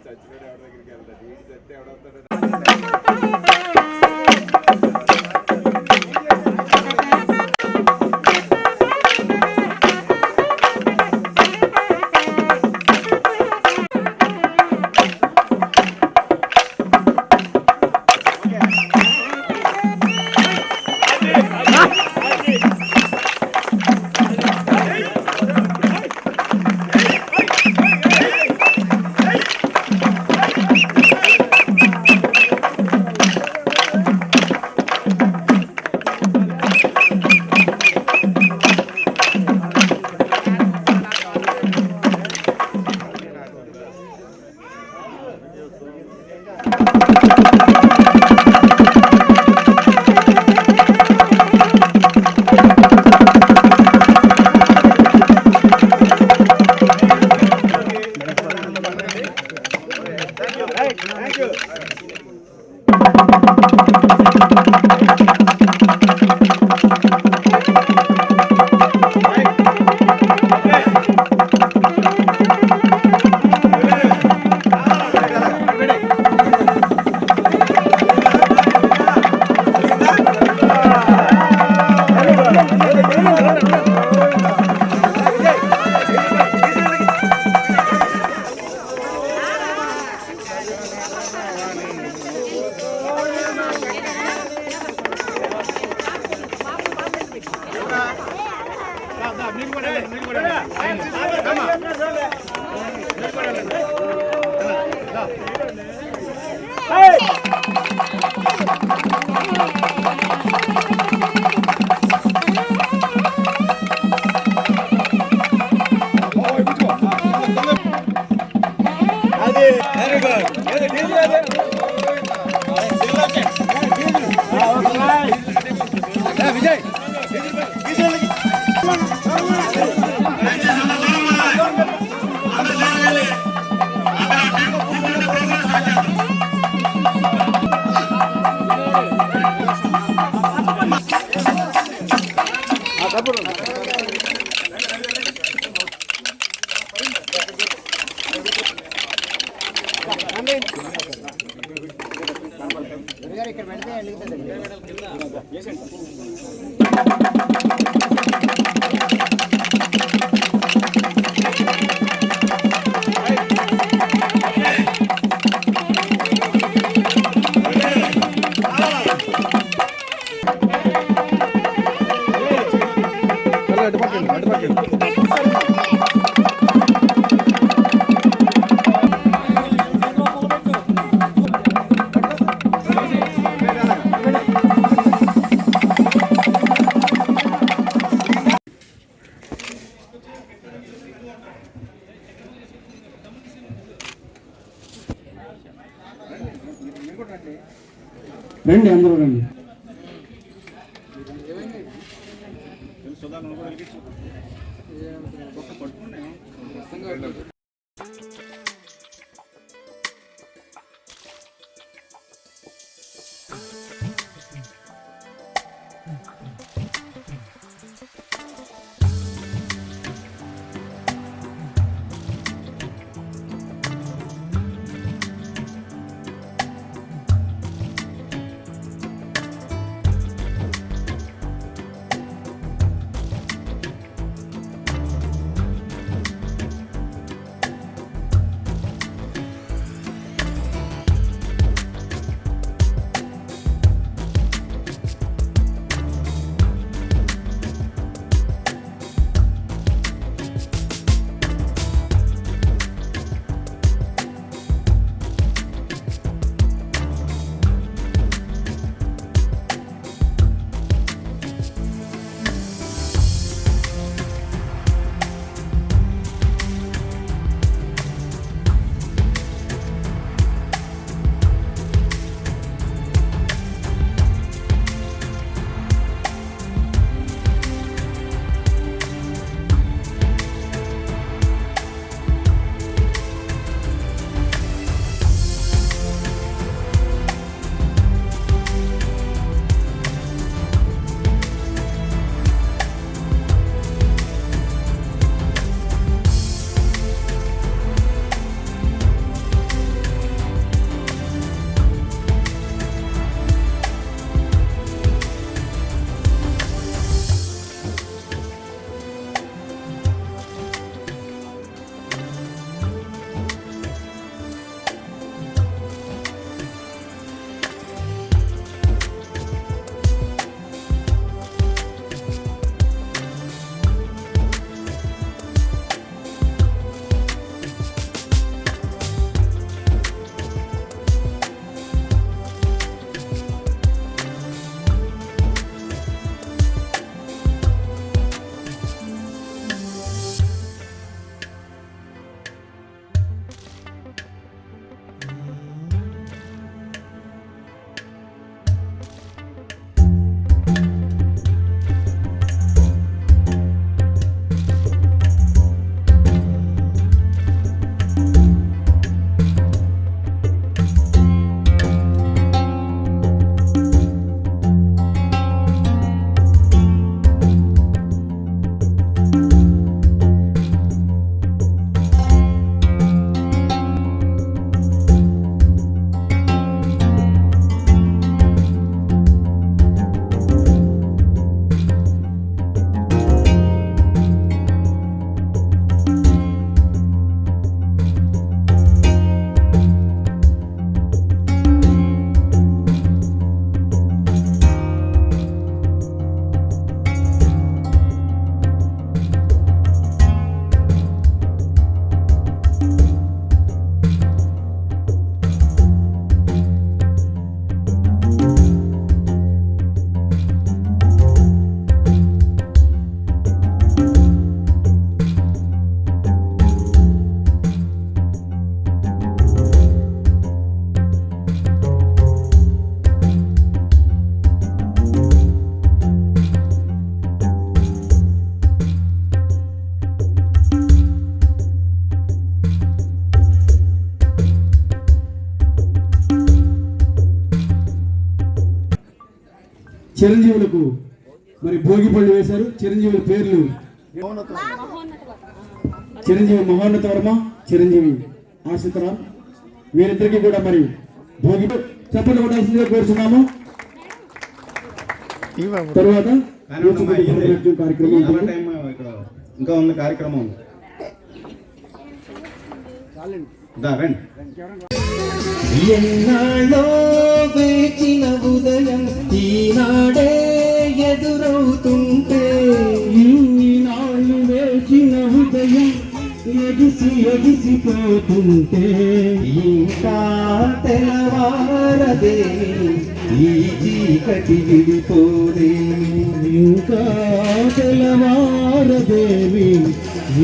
చచ్చినోడు ఎవరి దగ్గరికి వెళ్తాడు, వీడి చస్తే ఎవడవుతాడు. విజయ్ ఇక్కడ వెళ్తే రండి, అందరూ రండి. చిరంజీవులకు మరి భోగి పళ్ళు వేశారు. చిరంజీవుల పేర్లు చిరంజీవి మహోన్నత వర్మ, చిరంజీవి ఆశితరామ్, వీరిద్దరికీ కూడా మరి భోగి చప్పట్లు కొట్టాల్సిందిగా కోరుతున్నాము. తర్వాత కార్యక్రమం ఇంకా ఉంది, కార్యక్రమం ఉంది. ఎన్నాళ్ళో వేచిన ఉదయం ఈనాడే ఎదురవుతుంటే, ఈనాళ్ళు వేచిన ఉదయం ఎగిసిపోతుంటే, ఇంకా తెల్లవారదే ఈ చీకటి విడిపోదేమి, ఇంకా తెల్లవారదేవి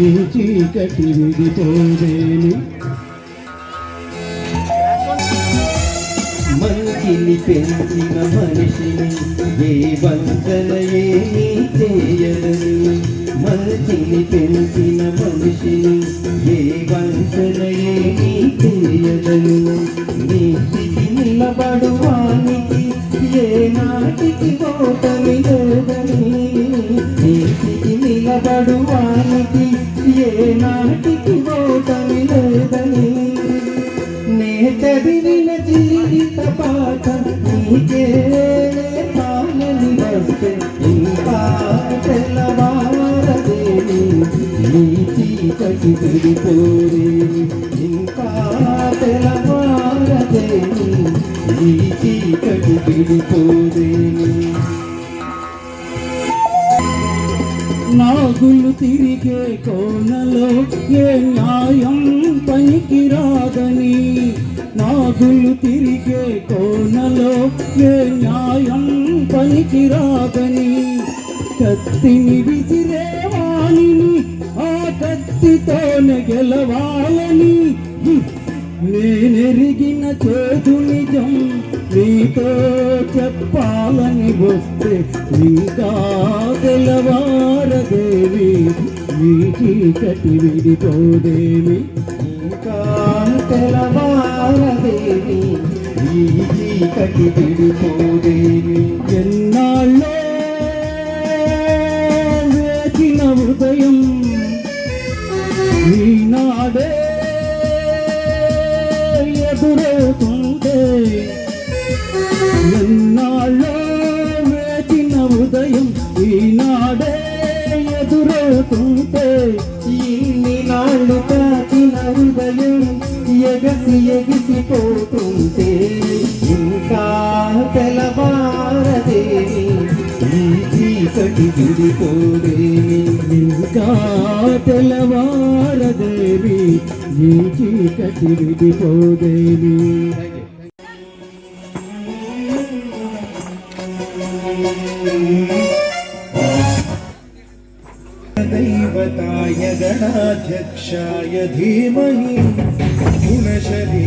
ఈ చీకటి విడిపోదేమి. మంచిని పెంచిన మనిషిని ఏ వంచన ఏమీ చేయదని, మంచిని పెంచిన మనిషిని ఏ వంచన ఏమీ చేయదని, నీతికి నిలబడువానికి ఏ నాటికి ఓటమి లేదని, నీతికి నిలబడువానికి ఏ నాటికి ఓటమి లేదని, నే చదివిన జీవిత పాఠం నీకే తానని వస్తే, ఇంకా తెల్లవారదేవి నీ చీకటి విడిపోదేవి, ఇంకా తెల్లవారదేవి నీ చీకటి విడిపోదేవి. నాగులు తిరిగే కోనలో ఏ న్యాయం పనికి రాదని, నాగులు తిరిగే కోనలో ఏ న్యాయం పనికి రాదని, కత్తిని విసిరేవాణిని ఆ కత్తితోనే గెలవాలని, నేనెరిగిన చేదు నిజం నీతో చెప్పాలని వస్తే, ఇంకా తెల్లవారదేవి ఈ చీకటి విడిపోదేవి, ఇంకా తెల్లవారదేవి ఈ చీకటి విడిపోదేవి. ఎన్నాళ్ళో వేచిన హృదయం ఈనాడే ఎదురవుతుంటే, ఎన్నాళ్ళో వేచిన ఉదయం ఈనాడే ఎదురవుతుంటే, ఇన్ని నాళ్ళు కాచిన హృదయం ఎగిసిపోతుంటే, ఇంకా తెల్లవారదేవి ఈ చీకటి విడిపోదేవి, ఇంకా తెల్లవారదేవి ఈ చీకటి విడిపోదేవి. दैवताय गणाध्यक्षाय धीमहि गुणशरी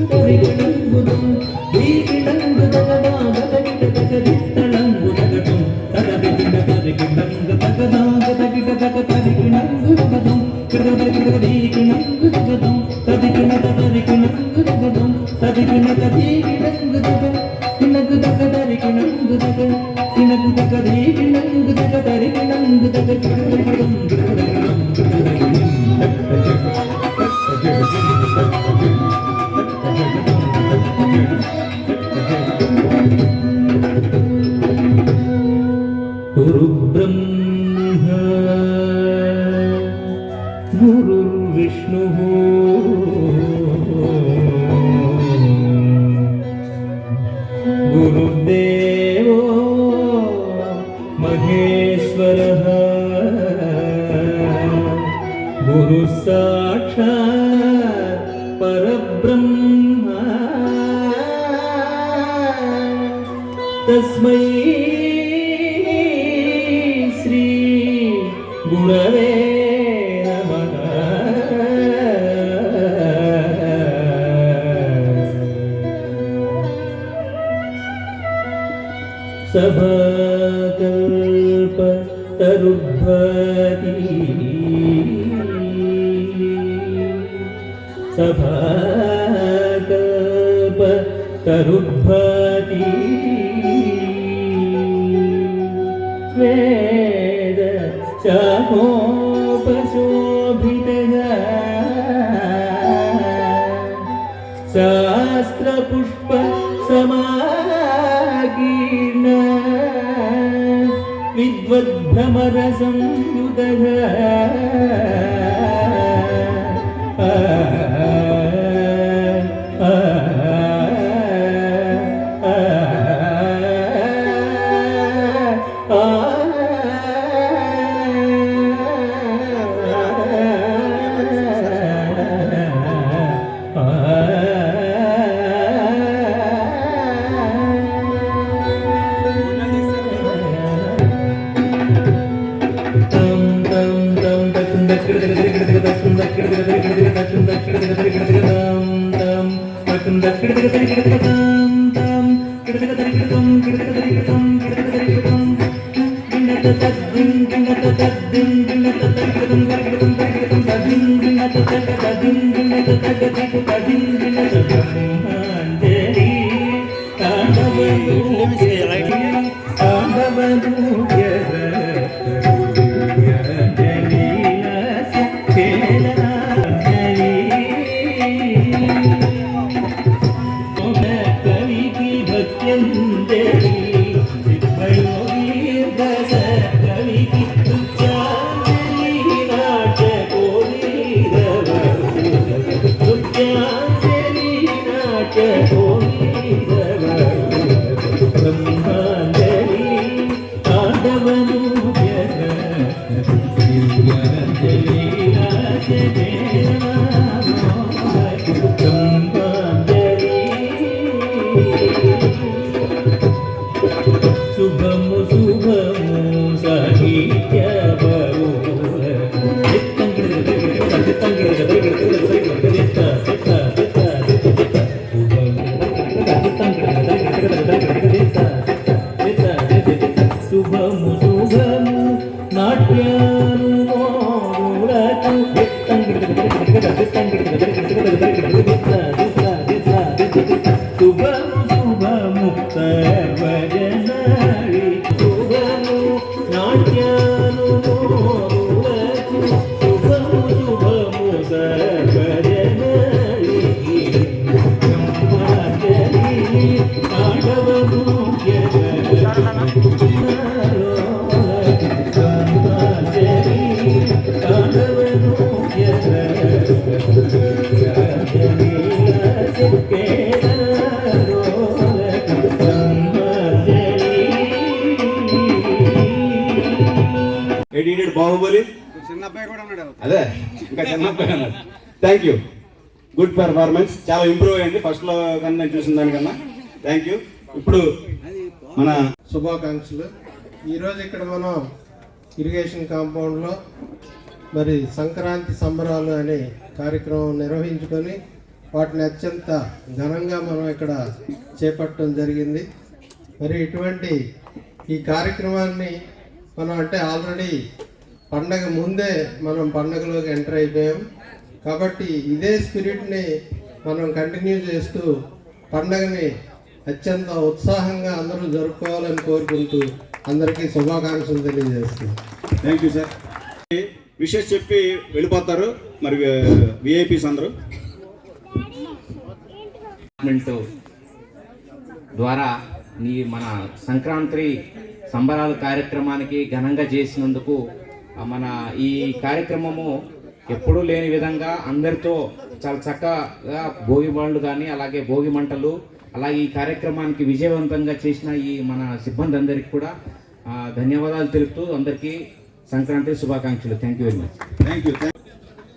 తరిగిణంగుదం దీగిణంగు తగదా గదగిట తగదిత్తళంగు తగటం తగదిగిట తరిగిణంగు తగదా గదగిట తగ తరిగిణంగు తగదం కృతగిట దీగిణంగు తగదం తదిగిణ తరిగిణంగు తగదం తదిగిణ తదిగిణంగు తగ తినగు తగ తరిగిణంగు తగ తినగు తగ దీగిణంగు తగ తరిగిణంగు తగ కృతగిణం గురు బ్రహ్మ గురుర్విష్ణు గురుదేవో మహేశ్వరః గురు సాక్షాత్ పరబ్రహ్మ తస్మై శ్రీ గురవే నమః సభాకల్ప తరుద్భాతి సభాకల్ప తరుద్భాతి వేద చాకోపశోభితగా శాస్త్రపుష్ప సమాగీర్ణ విద్వద్భ్రమర సంయుతగా శుభము శుభము సాహిత్య శుభము శుభము నాట్యాను శుభము శుభము సర్వజనాళి శుభము నాట్యాను శుభము శుభము సర్వజనాళి ఆడవము ఎడిటెడ్ బాహుబలి చిన్న అబ్బాయి కూడా ఉన్నాడు. అదే ఇంకా చిన్న అబ్బాయి అన్నాడు. థ్యాంక్ యూ, గుడ్ పెర్ఫార్మెన్స్, చాలా ఇంప్రూవ్ అయ్యింది ఫస్ట్ లో కన్నా నేను చూసిన దానికన్నా. Thank you. ఇప్పుడు మన శుభాకాంక్షలు. ఈరోజు ఇక్కడ మనం ఇరిగేషన్ కాంపౌండ్లో మరి సంక్రాంతి సంబరాలు అనే కార్యక్రమం నిర్వహించుకొని వాటిని అత్యంత ఘనంగా మనం ఇక్కడ చేపట్టడం జరిగింది. మరి ఇటువంటి ఈ కార్యక్రమాన్ని మనం అంటే ఆల్రెడీ పండగ ముందే మనం పండగలోకి ఎంటర్ అయిపోయాం. కాబట్టి ఇదే స్పిరిట్ని మనం కంటిన్యూ చేస్తూ పండగని అత్యంత ఉత్సాహంగా అందరూ జరుపుకోవాలని కోరుకుంటూ అందరికీ శుభాకాంక్షలు తెలియజేస్తున్నాం. Thank you sir. విషెస్ చెప్పి వెళ్ళిపోతారు మరి విఐపీస్ అందరూ. ద్వారా మన సంక్రాంతి సంబరాల కార్యక్రమానికి ఘనంగా చేసినందుకు మన ఈ కార్యక్రమము ఎప్పుడూ లేని విధంగా అందరితో చాలా చక్కగా భోగి వాళ్ళు కానీ అలాగే భోగి మంటలు అలాగే ఈ కార్యక్రమానికి విజయవంతంగా చేసిన ఈ మన సిబ్బంది అందరికీ కూడా ధన్యవాదాలు తెలుపుతూ అందరికీ సంక్రాంతి శుభాకాంక్షలు. Thank you very much. Thank you.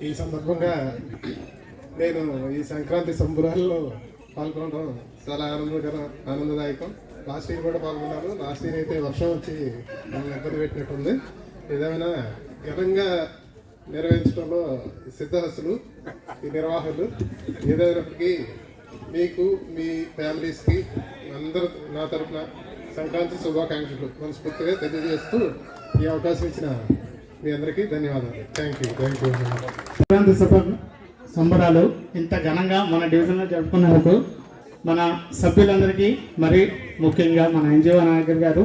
ఈ సందర్భంగా నేను ఈ సంక్రాంతి సంబరాల్లో పాల్గొనడం చాలా ఆనందదాయకం. లాస్ట్ ఇయర్ కూడా పాల్గొన్నాను. లాస్ట్ ఇయర్ అయితే వర్షం వచ్చి నన్ను ఇబ్బంది పెట్టినట్టుంది. ఏదేమైనా ఘనంగా నిర్వహించడంలో సిద్ధహస్తులు ఈ నిర్వాహకులు ఏదైనప్పటికీ మీకు మీ ఫ్యామిలీస్కి అందరూ నా తరఫున సంక్రాంతి శుభాకాంక్షలు మనస్ఫూర్తిగా తెలియజేస్తూ ఈ అవకాశం ఇచ్చిన మీ అందరికీ ధన్యవాదాలు. Thank you. సంక్రాంతి సంబరాలు ఇంత ఘనంగా మన డివిజన్లో జరుపుకున్నందుకు మన సభ్యులందరికీ మరి ముఖ్యంగా మన ఎన్జిఓ నాయకులు గారు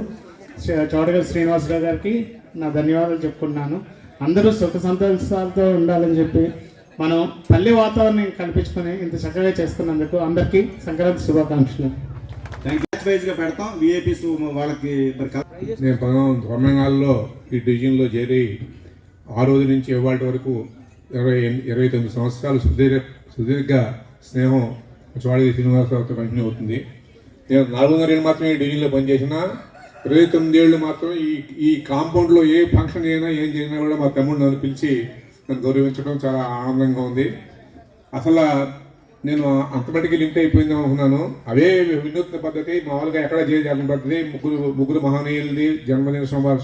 చౌడగల్ శ్రీనివాసరావు గారికి నా ధన్యవాదాలు చెప్పుకుంటున్నాను. అందరూ సుఖ సంతోషాలతో ఉండాలని చెప్పి మనం పల్లె వాతావరణం కల్పించుకొని ఇంత చక్కగా చేసుకున్నందుకు అందరికీ సంక్రాంతి శుభాకాంక్షలు. గా పెడతాం విఐపీస్ వాళ్ళకి. నేను 1990లో ఈ డివిజన్లో చేరి ఆ రోజు నుంచి ఇవాళ వరకు 29 సంవత్సరాలు సుదీర్ఘ స్నేహం చౌడగల్ శ్రీనివాసరావుతో కంటిన్యూ అవుతుంది. నేను 4.5 ఏళ్ళు మాత్రమే ఈ డివిజన్లో పనిచేసిన 29 ఏళ్ళు మాత్రం ఈ కాంపౌండ్లో ఏ ఫంక్షన్ అయినా ఏం జరిగినా కూడా మా తమ్ముడు నన్ను పిలిచి నన్ను గౌరవించడం చాలా ఆనందంగా ఉంది. అసలు నేను అంతమటికి లింక్ అయిపోయింది అనుకున్నాను. అవే వినూత్న పద్ధతి మామూలుగా ఎక్కడ చేయాల్సిన పద్ధతి ముగ్గురు మహనీయులది జన్మదిన సోమవారం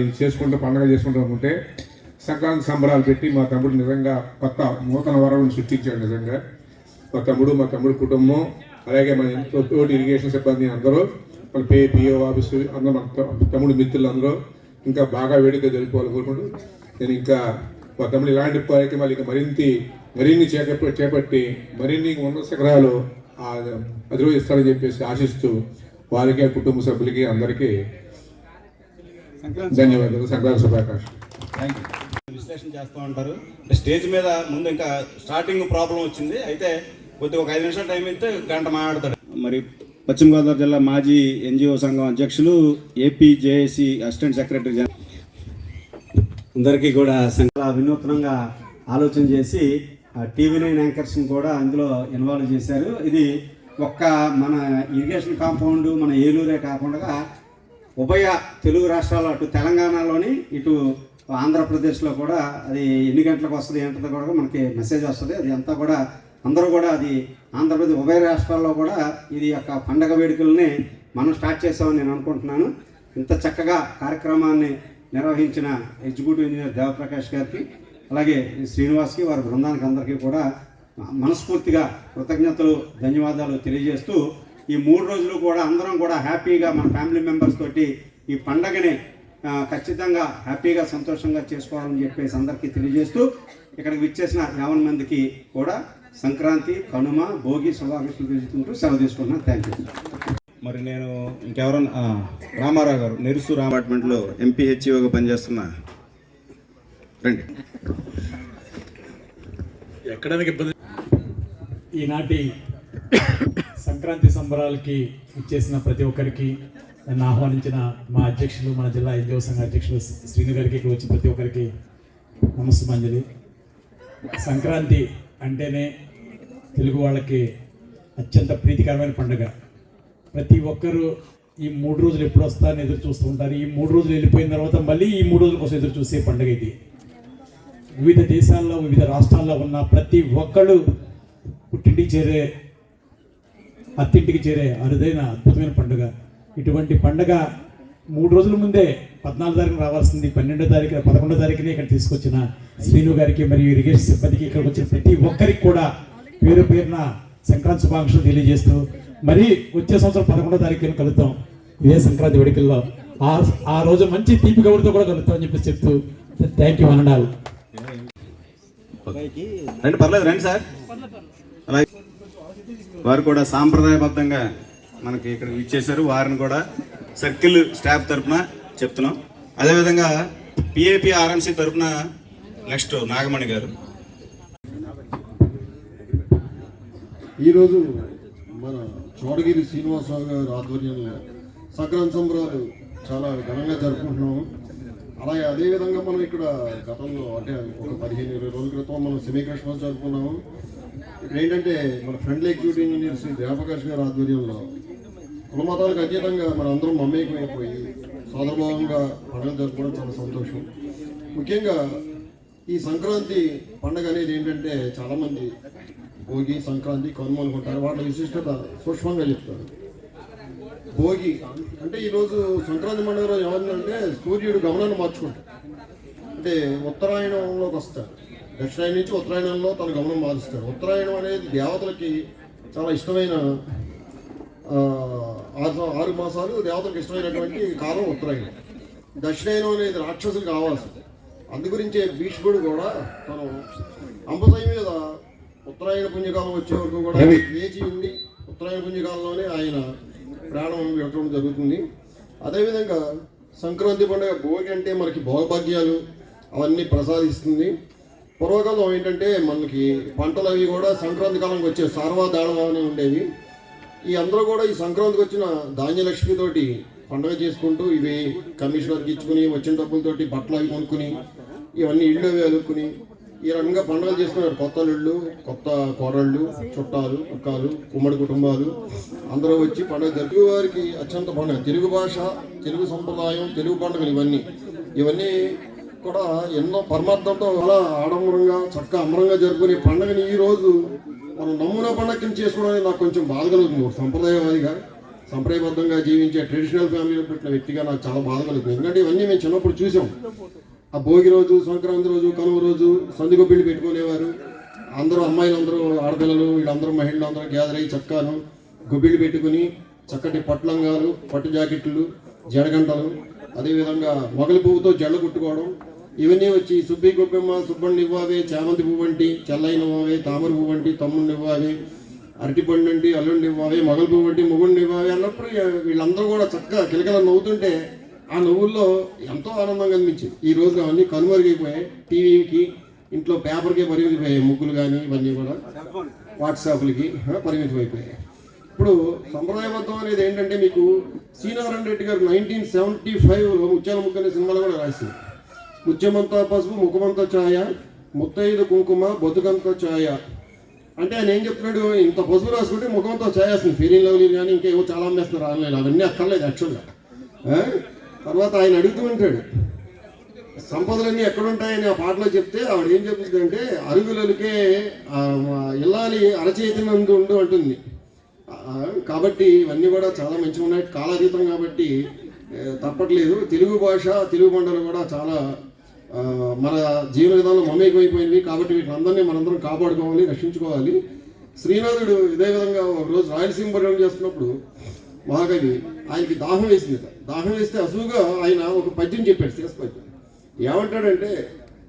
ఇది చేసుకుంటూ పండుగ చేసుకుంటూ అనుకుంటే సంక్రాంతి సంబరాలు పెట్టి మా తమ్ముడు నిజంగా కొత్త నూతన వరవను సృష్టించాడు. నిజంగా మా తమ్ముడు కుటుంబం అలాగే మన తోటి ఇరిగేషన్ సిబ్బంది అందరూ మన పిఓ ఆఫీసు అందరూ మన తమ్ముడు మిత్రులు అందరూ ఇంకా బాగా వేడిగా జరుపుకోవాలి కోరుకుంటూ నేను ఇంకా మా తమ్ముడు ఇలాంటి కార్యక్రమాలు ఇంకా మరిన్ని చేపట్టి మరిన్ని ఉన్నత శిఖరాలు అధిరోహిస్తారని చెప్పేసి ఆశిస్తూ వారికి కుటుంబ సభ్యులకి అందరికీ ధన్యవాదాలు. సంక్రాంతి శుభాకాంక్షలు. Thank you. విశ్లేషణ చేస్తూ ఉంటారు. స్టేజ్ మీద ముందు ఇంకా స్టార్టింగ్ ప్రాబ్లం వచ్చింది. అయితే కొద్దిగా ఒక 5 నిమిషాలు టైం అయితే గంట మాట్లాడతాడు. మరి పశ్చిమ గోదావరి జిల్లా మాజీ ఎన్జిఓ సంఘం అధ్యక్షులు ఏపీ జేఏసీ అసిస్టెంట్ సెక్రటరీ అందరికీ కూడా చాలా వినూత్నంగా ఆలోచన చేసి TV9 యాంకర్స్ని కూడా అందులో ఇన్వాల్వ్ చేశారు. ఇది ఒక్క మన ఇరిగేషన్ కాంపౌండ్ మన ఏలూరే కాకుండా ఉభయ తెలుగు రాష్ట్రాల్లో అటు తెలంగాణలోని ఇటు ఆంధ్రప్రదేశ్లో కూడా అది ఎన్ని గంటలకు వస్తుంది ఏంటో కూడా మనకి మెసేజ్ వస్తుంది. అది అంతా కూడా అందరూ కూడా అది ఆంధ్రప్రదేశ్ ఉభయ రాష్ట్రాల్లో కూడా ఇది యొక్క పండగ వేడుకల్ని మనం స్టార్ట్ చేసామని నేను అనుకుంటున్నాను. ఇంత చక్కగా కార్యక్రమాన్ని నిర్వహించిన ఎగ్జిక్యూటివ్ ఇంజనీర్ దేవప్రకాష్ గారికి అలాగే శ్రీనివాస్కి వారి బృందానికి అందరికీ కూడా మనస్ఫూర్తిగా కృతజ్ఞతలు ధన్యవాదాలు తెలియజేస్తూ ఈ 3 రోజులు కూడా అందరం కూడా హ్యాపీగా మన ఫ్యామిలీ మెంబర్స్ తోటి ఈ పండగని ఖచ్చితంగా హ్యాపీగా సంతోషంగా చేసుకోవాలని చెప్పేసి అందరికీ తెలియజేస్తూ ఇక్కడికి విచ్చేసిన 50 మందికి కూడా సంక్రాంతి కనుమ భోగి శుభాకాంక్షలు తెలుసుకుంటూ సెలవు తీసుకుంటున్నాను. Thank you. మరి నేను ఇంకెవరన్నా రామారావు గారు నెరుసు అపార్ట్మెంట్లో ఎంపీహెచ్ఓగా పనిచేస్తున్నా రండి. ఎక్కడానికి ఇబ్బంది. ఈనాటి సంక్రాంతి సంబరాలకి ఇచ్చేసిన ప్రతి ఒక్కరికి నన్ను ఆహ్వానించిన మా అధ్యక్షులు మన జిల్లా ఎన్జిఓ సంఘ అధ్యక్షులు శ్రీను గారికి ఇక్కడ వచ్చి ప్రతి ఒక్కరికి నమస్సుమంజలి. సంక్రాంతి అంటేనే తెలుగు వాళ్ళకి అత్యంత ప్రీతికరమైన పండుగ. ప్రతి ఒక్కరూ ఈ 3 రోజులు ఎప్పుడు వస్తారని ఎదురు చూస్తూ ఉంటారు. ఈ 3 రోజులు వెళ్ళిపోయిన తర్వాత మళ్ళీ ఈ 3 రోజుల కోసం ఎదురు చూసే పండుగ ఇది. వివిధ దేశాల్లో వివిధ రాష్ట్రాల్లో ఉన్న ప్రతి ఒక్కళ్ళు పుట్టింటికి చేరే అత్తింటికి చేరే అరుదైన అద్భుతమైన పండుగ. ఇటువంటి పండుగ 3 రోజుల ముందే 14వ తారీఖున రావాల్సింది 12వ తారీఖున 11వ తారీఖునే ఇక్కడ తీసుకొచ్చిన శ్రీను గారికి మరియు ఇరిగేషన్ సిబ్బందికి ఇక్కడికి వచ్చిన ప్రతి ఒక్కరికి కూడా పేరు పేరున సంక్రాంతి శుభాకాంక్షలు తెలియజేస్తూ మరి వచ్చే సంవత్సరం 11వ తారీఖున కలుద్దాం ఇదే సంక్రాంతి వేడుకల్లో. ఆ రోజు మంచి తీపి కబురుతో కూడా కలుద్దాం అని చెప్పేసి చెప్తూ థ్యాంక్ యూ అన్నాడు. రండి, పర్లేదు రండి సార్. అలాగే వారు కూడా సాంప్రదాయబద్ధంగా మనకి ఇక్కడ ఇచ్చేశారు. వారిని కూడా సర్కిల్ స్టాఫ్ తరఫున చెప్తున్నాం. అదేవిధంగా పిఏపి ఆర్ఎంసీ తరఫున నెక్స్ట్ నాగమణి గారు. ఈరోజు మన చోడగిరి శ్రీనివాసరావు గారి ఆధ్వర్యంలో సంక్రాంతి సంబరాలు చాలా ఘనంగా జరుపుకుంటున్నాము. అలాగే అదేవిధంగా మనం ఇక్కడ గతంలో అంటే ఒక 15-20 రోజుల క్రితం మనం సెమీ క్రిస్మస్ జరుపుకున్నాము. ఇక్కడ ఏంటంటే మన friendly executive engineer Shri Devaprakash గారి ఆధ్వర్యంలో కులమతాలకు అతీతంగా మన అందరం మమేకమైపోయి సోదరభావంగా పండుగ జరుపుకోవడం చాలా సంతోషం. ముఖ్యంగా ఈ సంక్రాంతి పండుగ అనేది ఏంటంటే చాలామంది భోగి, సంక్రాంతి, కనుమ అనుకుంటారు. వాటి విశిష్టత సూక్ష్మంగా చెప్తారు. భోగి అంటే ఈరోజు సంక్రాంతి పండుగ రోజు ఏమంటే సూర్యుడు గమనాన్ని మార్చుకుంటాడు. అంటే ఉత్తరాయణంలోకి వస్తాడు. దక్షిణాయనం నుంచి ఉత్తరాయణంలో తన గమనం మారుస్తాడు. ఉత్తరాయణం అనేది దేవతలకి చాలా ఇష్టమైన 6 మాసాలు దేవతలకు ఇష్టమైనటువంటి కాలం ఉత్తరాయణం. దక్షిణాయనం అనేది రాక్షసులకు ఆవాసం. అందుగురించే భీష్ముడు కూడా తను అంబసై మీద ఉత్తరాయణ పుణ్యకాలం వచ్చే వరకు కూడా వేచి ఉండి ఉత్తరాయణ పుణ్యకాలంలోనే ఆయన ప్రాణం విడటం జరుగుతుంది. అదేవిధంగా సంక్రాంతి పండుగ భోగి అంటే మనకి భోగభాగ్యాలు అవన్నీ ప్రసాదిస్తుంది. పూర్వకాలం ఏంటంటే మనకి పంటలు అవి కూడా సంక్రాంతి కాలంకి వచ్చే సార్వదాళం అని ఉండేవి. ఈ అందరూ కూడా ఈ సంక్రాంతికి వచ్చిన ధాన్యలక్ష్మితోటి పండుగ చేసుకుంటూ ఇవి కమిషనర్కి ఇచ్చుకుని వచ్చిన డబ్బులతోటి బట్టలు అవి కొనుక్కుని ఇవన్నీ ఇళ్ళు అవి అలుక్కుని ఈ రకంగా పండుగలు చేసుకున్నారు. కొత్త ఇళ్ళు, కొత్త కోడళ్ళు, చుట్టాలు, అక్కాలు, ఉమ్మడి కుటుంబాలు అందరూ వచ్చి పండుగ తెలుగు వారికి అత్యంత పండుగ. తెలుగు భాష, తెలుగు సంప్రదాయం, తెలుగు పండుగలు ఇవన్నీ కూడా ఎన్నో పరమార్థంతో చాలా ఆడంబరంగా చక్కగా అమరంగా జరుపుకునే పండుగని ఈరోజు మనం నమూనా పండుగ కింద చేసుకోవడానికి నాకు కొంచెం బాధ కలుగుతుంది. సంప్రదాయవాదిగా, సంప్రదాయబద్ధంగా జీవించే ట్రెడిషనల్ ఫ్యామిలీలో పెట్టిన వ్యక్తిగా నాకు చాలా బాధ కలుగుతుంది. ఎందుకంటే ఇవన్నీ మేము చిన్నప్పుడు చూసాం. ఆ భోగి రోజు, సంక్రాంతి రోజు, కనుమ రోజు సందిగొబ్బిళ్ళు పెట్టుకునేవారు. అందరూ అమ్మాయిలందరూ, ఆడపిల్లలు, వీళ్ళందరూ మహిళలు అందరూ గ్యాదర్ అయ్యి చక్కాను గొబ్బిళ్ళు పెట్టుకుని చక్కటి పట్లంగాలు, పట్టు జాకెట్లు, జడగంటలు, అదేవిధంగా మొగలి పువ్వుతో జడ కుట్టుకోవడం ఇవన్నీ వచ్చి సుబ్బి గొబ్బెమ్మ, సుబ్బణ్ణి ఇవ్వావే, చామంతి పువ్వంటి, చెల్లైన ఇవ్వావే, తామర పువ్వంటి, తమ్ముడిని ఇవ్వావే, అరటిపండు అండి, అల్లుండి ఇవ్వావే, మొగలి పువ్వంటి, మొగుడిని ఇవ్వావే అన్నప్పుడు వీళ్ళందరూ కూడా చక్కగా కిలకిల నవ్వుతుంటే ఆ నవ్వుల్లో ఎంతో ఆనందంగా అనిపించింది. ఈ రోజు అవన్నీ కనుమరుగైపోయాయి. టీవీకి, ఇంట్లో పేపర్కే పరిమితమైపోయాయి. ముగ్గులు కానీ ఇవన్నీ కూడా వాట్సాప్లకి పరిమితం అయిపోయాయి. ఇప్పుడు సంప్రదాయబద్ధం అనేది ఏంటంటే మీకు శ్రీనారాయణ రెడ్డి గారు 1975లో ముత్యాల ముక్క అనే సినిమాలో కూడా రాసింది. ముత్యమంతా పసుపు, ముఖమంతా ఛాయ, ముత్తైదు కుంకుమ, బతుకంతా ఛాయ. అంటే ఆయన ఏం చెప్తున్నాడు, ఇంత పసుపు రాసుకుంటే ముఖంతో ఛాయ వస్తుంది. ఫెయిర్ అండ్ లవ్లీ కానీ ఇంకేవో చాలా అమ్మేస్తున్నారు ఆన్లైన్, అవన్నీ అక్కర్లేదు యాక్చువల్గా. తర్వాత ఆయన అడుగుతూ ఉంటాడు సంపదలన్నీ ఎక్కడుంటాయని ఆ పాటలో చెప్తే ఆవిడ ఏం చెప్తుందంటే అరుగులకే ఇల్లాలి అరచేతినందు ఉండు అంటుంది. కాబట్టి ఇవన్నీ కూడా చాలా మంచిగా ఉన్నాయి, కాలాతీతం కాబట్టి తప్పట్లేదు. తెలుగు భాష, తెలుగు పండుగలు కూడా చాలా మన జీవన విధానంలో మమేకమైపోయినవి. కాబట్టి వీటిని మనందరం కాపాడుకోవాలి, రక్షించుకోవాలి. శ్రీనాథుడు ఇదే విధంగా ఒకరోజు రాయలసీమ పర్యటన చేస్తున్నప్పుడు మహాకవి ఆయనకి దాహం వేసింది. దాహం వేస్తే అసూగా ఆయన ఒక పద్యం చెప్పాడు, శిరస్పద్యం. ఏమంటాడంటే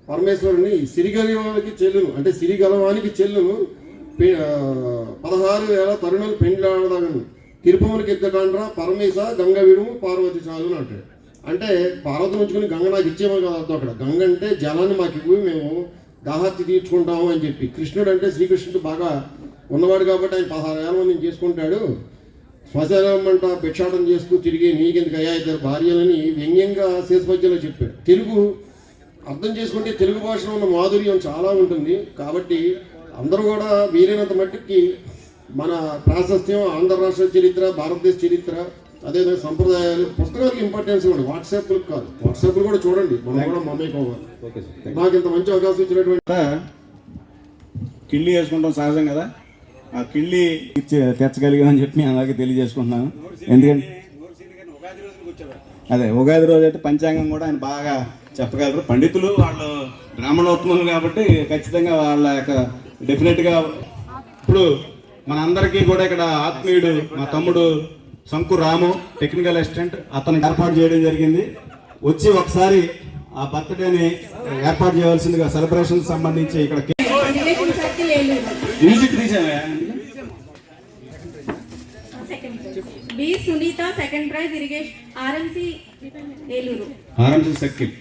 పరమేశ్వరుని సిరిగలవానికి చెల్లును, అంటే సిరిగలవానికి చెల్లును 16,000 తరుణులు పెండ్లాడదాను తిరుపమునికి ఎక్కకండ్రా పరమేశ గంగ విడుము పార్వతి చాలు అంటాడు. అంటే పార్వతి ఉంచుకుని గంగ నాకు ఇచ్చేమని కాదు అర్థం. అక్కడ గంగ అంటే జలాన్ని మాకు ఇవ్వు, మేము దాహార్తి తీర్చుకుంటాము అని చెప్పి. కృష్ణుడు అంటే శ్రీకృష్ణుడు బాగా ఉన్నవాడు కాబట్టి ఆయన 16,000 మందిని చేసుకుంటాడు. శ్మశానం అంట భిక్షాటం చేస్తూ తిరిగి నీకెందుకు అయ్యా 2 భార్యలని వ్యంగ్యంగా శేషపద్యంలో చెప్పాడు. తెలుగు అర్థం చేసుకుంటే తెలుగు భాషలో ఉన్న మాధుర్యం చాలా ఉంటుంది. కాబట్టి అందరూ కూడా వీలైనంత మట్టికి మన ప్రాశస్త్యం, ఆంధ్ర రాష్ట్ర చరిత్ర, భారతదేశ చరిత్ర, అదేవిధంగా సంప్రదాయాలు, పుస్తకాలకు ఇంపార్టెన్స్ ఇవ్వండి. వాట్సాప్లకు కాదు, వాట్సాప్లు కూడా చూడండి, మనం కూడా మమేకోవాలి. నాకు ఇంత మంచి అవకాశం ఇచ్చినటువంటి కిళ్ళి వేసుకుంటాం సహజం కదా, ఆ కిళ్ళి తెచ్చగలిగామని చెప్పి నేను అలాగే తెలియజేసుకుంటున్నాను. ఎందుకంటే అదే ఉగాది రోజు అయితే పంచాంగం కూడా ఆయన బాగా చెప్పగలరు. పండితులు వాళ్ళు బ్రాహ్మణోత్తములు కాబట్టి ఖచ్చితంగా వాళ్ళ యొక్క డెఫినెట్గా ఇప్పుడు మన అందరికీ కూడా ఇక్కడ ఆత్మీయుడు మా తమ్ముడు శంకు రాము టెక్నికల్ అసిస్టెంట్ అతను ఏర్పాటు చేయడం జరిగింది. వచ్చి ఒకసారి ఆ బర్త్డేని ఏర్పాటు చేయవలసిందిగా సెలబ్రేషన్ సంబంధించి ఇక్కడ music B Sunitha second prize irrigation RMC Eluru. RMC circle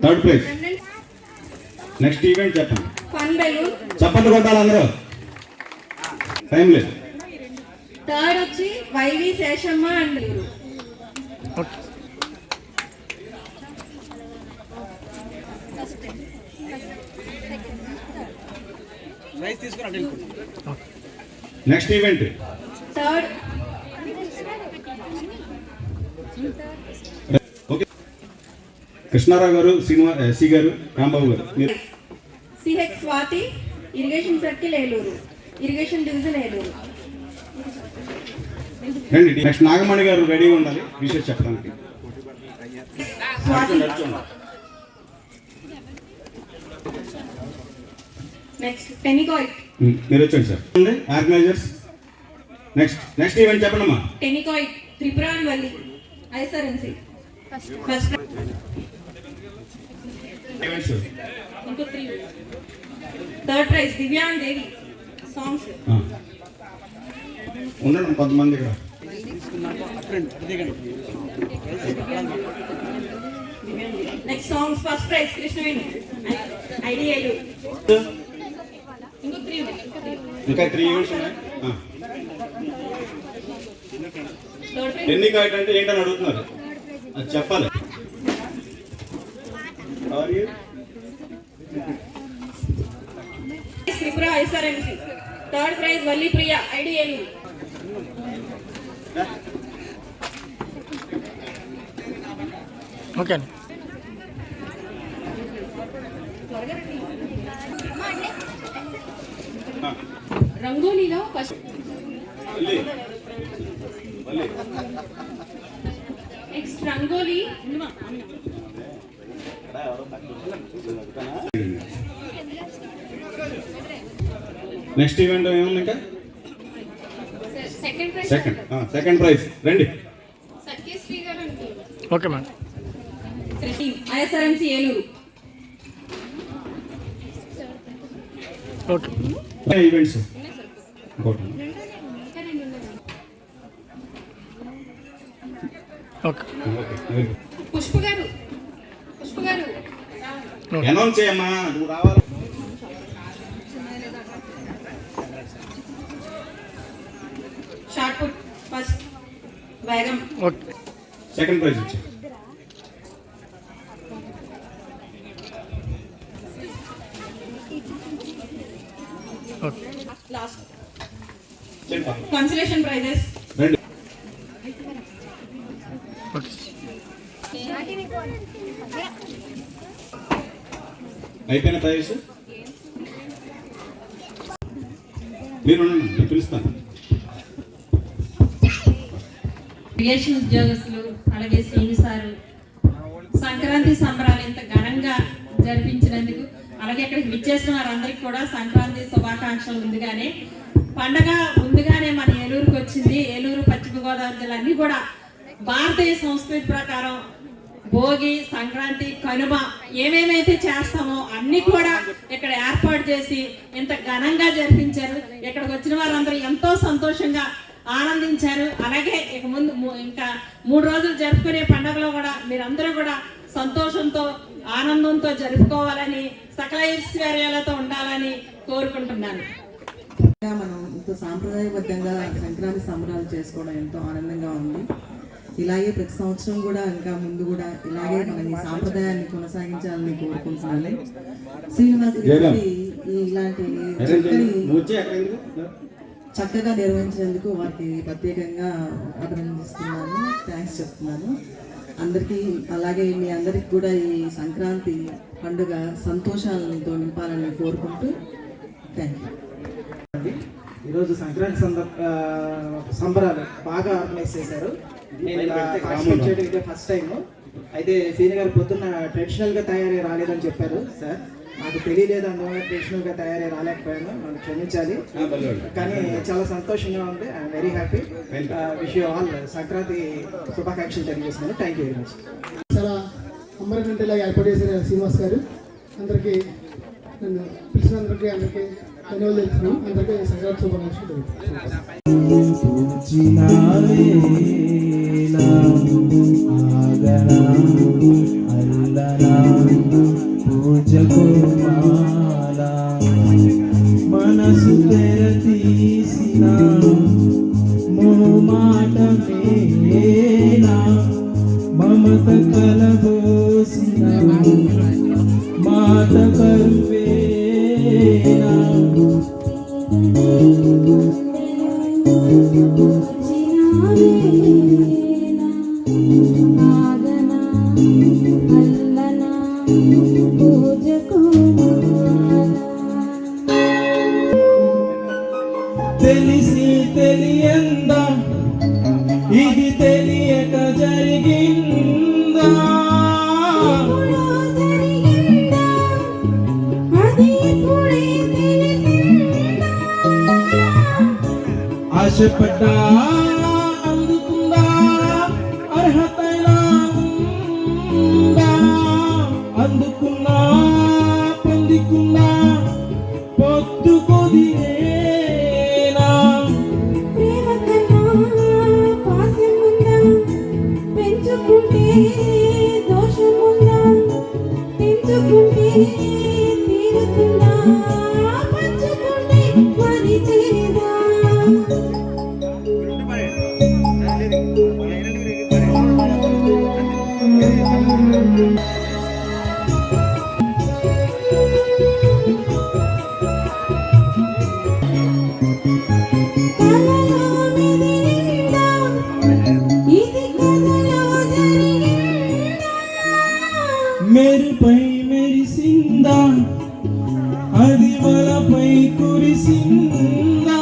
third prize. Next event చెప్పండి. ఫన్ బెలూన్ చెప్పండి కొట్టాలి అందరూ, టైం లేదు. థర్డ్ వచ్చి YV Seshamma and next event third okay. Krishna Rao గారు, సి గారు, రాంబాబు గారు. CH Swathi irrigation circle Eluru, irrigation division Eluru. రండి. నెక్స్ట్ నాగమణి గారు రెడీగా ఉండాలి విషయం చెప్పడానికి. స్వాతి. Next tennikoit. మీరు వచ్చండి సార్. ఆర్గనైజర్స్ నెక్స్ట్ ఈవెంట్ చెప్పండి అమ్మా. టెనికాయిట్ త్రిపురాన్ వల్లి ఐఎస్ఆర్ఎంసి ఫస్ట్ ఇంకో 3. థర్డ్ ప్రైజ్ దివ్యాంగ్ దేవి సాంగ్స్. ఉండండి కొంతమంది ఇక్కడ. Next songs first prize Krishnaveni ఐడియాలు. ఇంకో 3 ఇంకా 3 ఈవెంట్స్ ఉన్నాయి. థర్డ్ ప్రైజ్ టెన్నికాయిట్ అంటే ఏంటని అడుగుతున్నారు, అది చెప్పాలి. Tripura ISRMC. Third prize Valli Priya ఐడియాలు. ఓకే. రంగోలీలో first next rangoli next event ఏముంది ఇంకా? సెకండ్ ప్రైజ్ సెకండ్ ప్రైజ్ రండి. సత్యశ్రీ గారు okay madam. ISRMC Eluru. Okay. Events okay. Pushpa గారు అనౌన్స్ చేయమ్మా, నువ్వు రావాలి. షార్ట్ పుట్ ఫస్ట్ వేగం. ఓకే. సెకండ్ ప్రైజ్ వచ్చి ఓకే. Last consolation prizes. రండి. ఓకే. అయిపోయిన ప్రైజ్ మీరు నేను పిలుస్తాను. ఇరిగేషన్ ఉద్యోగస్తులు అలాగే శ్రీని సారు సంక్రాంతి సంబరాలు ఇంత ఘనంగా జరిపించినందుకు అలాగే ఇక్కడికి విచ్చేసిన వారందరికీ కూడా సంక్రాంతి శుభాకాంక్షలు. ముందుగానే మన ఏలూరుకి వచ్చింది. ఏలూరు పశ్చిమ గోదావరి జిల్లా అన్ని కూడా భారతీయ సంస్కృతి ప్రకారం భోగి, సంక్రాంతి, కనుమ ఏమేమైతే చేస్తామో అన్ని కూడా ఇక్కడ ఏర్పాటు చేసి ఇంత ఘనంగా జరిపించారు. ఇక్కడికి వచ్చిన వారందరూ ఎంతో సంతోషంగా ఆనందించారు. అలాగే ఇక ముందు ఇంకా 3 రోజులు జరుపుకునే పండుగలో కూడా మీరందరూ కూడా సంతోషంతో ఆనందంతో జరుపుకోవాలని సకల ఐశ్వర్యాలతో ఉండాలని కోరుకుంటున్నాను. మనం ఇంత సాంప్రదాయబద్ధంగా సంక్రాంతి సంబరాలు చేసుకోవడం ఎంతో ఆనందంగా ఉంది. ఇలాగే ప్రతి సంవత్సరం కూడా ఇంకా ముందు కూడా ఇలాగే మనం ఈ సాంప్రదాయాన్ని కొనసాగించాలని కోరుకుంటున్నాను. శ్రీనివాస్ గారికి ఇలాంటి చక్కగా నిర్వహించినందుకు వారికి ప్రత్యేకంగా అభినందిస్తున్నాను, థ్యాంక్స్ చెప్తున్నాను అందరికీ. అలాగే మీ అందరికి కూడా ఈ సంక్రాంతి పండుగ సంతోషాలతో నింపాలని కోరుకుంటూ థ్యాంక్ యూ. ఈరోజు సంక్రాంతి సంబరాలు బాగా ఆర్గనైజ్ చేశారు. నేను ఇలా పార్టిసిపేట్ చేయడం ఇదే ఫస్ట్ టైం. అయితే సీనియర్ గారు పొద్దున్న ట్రెడిషనల్గా తయారై రాలేదని చెప్పారు సార్. నాకు తెలియలేదు, అందువల్ల ట్రెడిషనల్గా తయారై రాలేకపోయాను, నన్ను క్షమించాలి. కానీ చాలా సంతోషంగా ఉంది. I'm very happy. Wish you all Sankranti శుభాకాంక్షలు తెలియజేస్తున్నాను. Thank you very much. చాలా అమ్మరకంటే ఇలాగ ఏర్పాటు చేసిన శ్రీనివాస్ గారు అందరికీ, నన్ను పిలిచినందరికీ అందరికీ ధన్యవాదాలు తెలుపుతున్నాం. అందరికీ సంక్రాంతి శుభాకాంక్షలు మనసు తెరతీసిన మాట మేనా మమత కలబోసిన మాట కరువేనా తెలిసి తెలియందా ఇది తెలియక జరిగిందా ఆశపడ్డా అందుకుందా అర్హతైనా ఉందా అందుకున్నా పొందుకున్నా పొద్దు కొదిలేనా పెంచుకుంటే దోషముందా పెంచుకుంటే తీరుతుందా పంచుకుంటే మరి చేదా మెరుపై మెరిసిందా అది వలపై కురిసిందా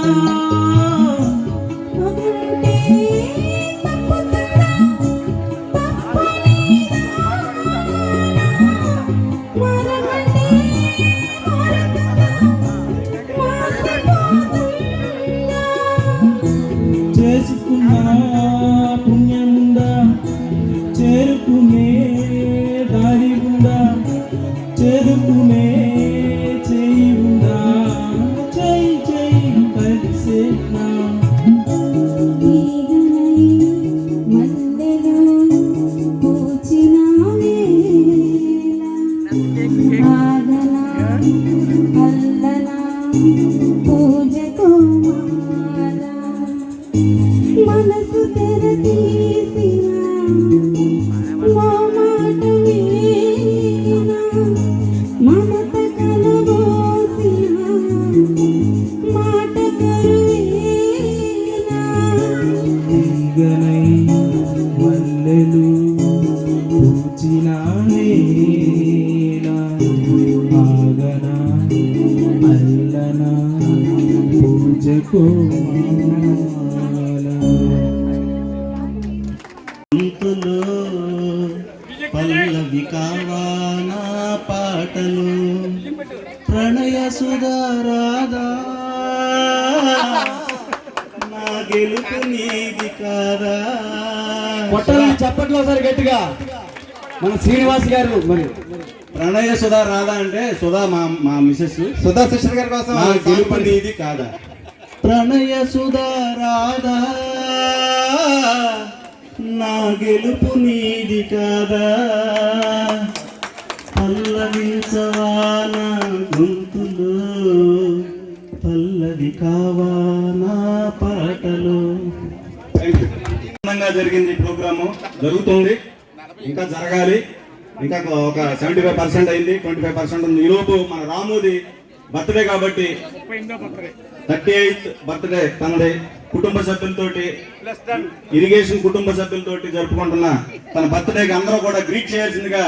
చేసుకున్న పుణ్యముందా చేరుకునే దారి ఉందా చేరుకునే చేయి ఉందా చేయి చేయి కలిసేనా మనసు తెరతీసిన మాట వీణ మమత కలబోసిన మాట కరువేనా ఈగనై మల్లెలు పూచిన నేలా ఆగనా అల్లనా పూజకు పల్లవి కావానా పాటలు ప్రణయ సుధారాధా నా గెలుపు నీది కాదా. కొట్టాలని చప్పట్లో ఒకసారి గట్టిగా మన శ్రీనివాస్ గారు. మరి ప్రణయ సుధా రాధా అంటే సుధా మా మిసెస్ సుధా సిస్టర్ గారి కోసం నా గెలుపు నీది కాదా. ప్రణయ సుధా రాధా నా గెలుపు నీది కాదా. పల్లవించవా నా గొంతులో పల్లవి కావా నా పాటలు. ఆనందంగా జరిగింది ప్రోగ్రాము, జరుగుతుంది, ఇంకా జరగాలి. ఇంకా ఒక 75% అయింది, 25% ఉంది. ఈలోపు మన రాముది బర్త్డే కాబట్టి 38th బర్త్డే తనది కుటుంబ సభ్యులతోటి, ఇరిగేషన్ కుటుంబ సభ్యులతోటి జరుపుకుంటున్న తన బర్త్డేకి అందరూ కూడా గ్రీట్ చేయాల్సిందిగా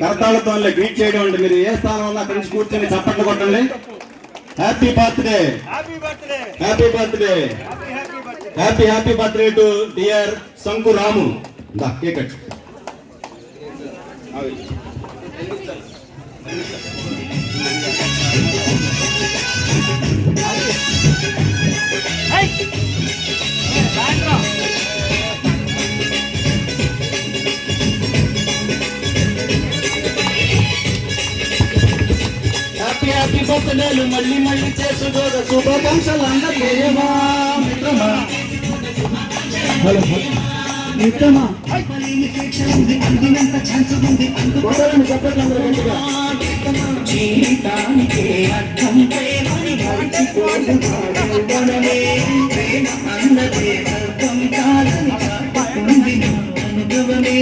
కరతాళతో గ్రీట్ చేయడం అంటే మీరు ఏ స్థానంలో అక్కడి నుంచి కూర్చొని చప్పట్లు కొట్టండి. Happy birthday, happy birthday, happy happy birthday to dear Shanku Ramu. Cake cut. Happy happy బర్త్డేలు మళ్ళీ మళ్ళీ చేసుకోద శుభాకాంక్షలు అందజేయమా మిత్రమా. హలో మిత్రమా జీవితానికి అర్థం ప్రేమని మరిచిపోదు ప్రేమ అన్నదే అర్థం కాదని చెప్పుకుంది అనుభవమే.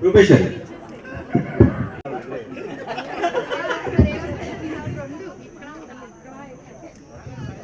రూపేష్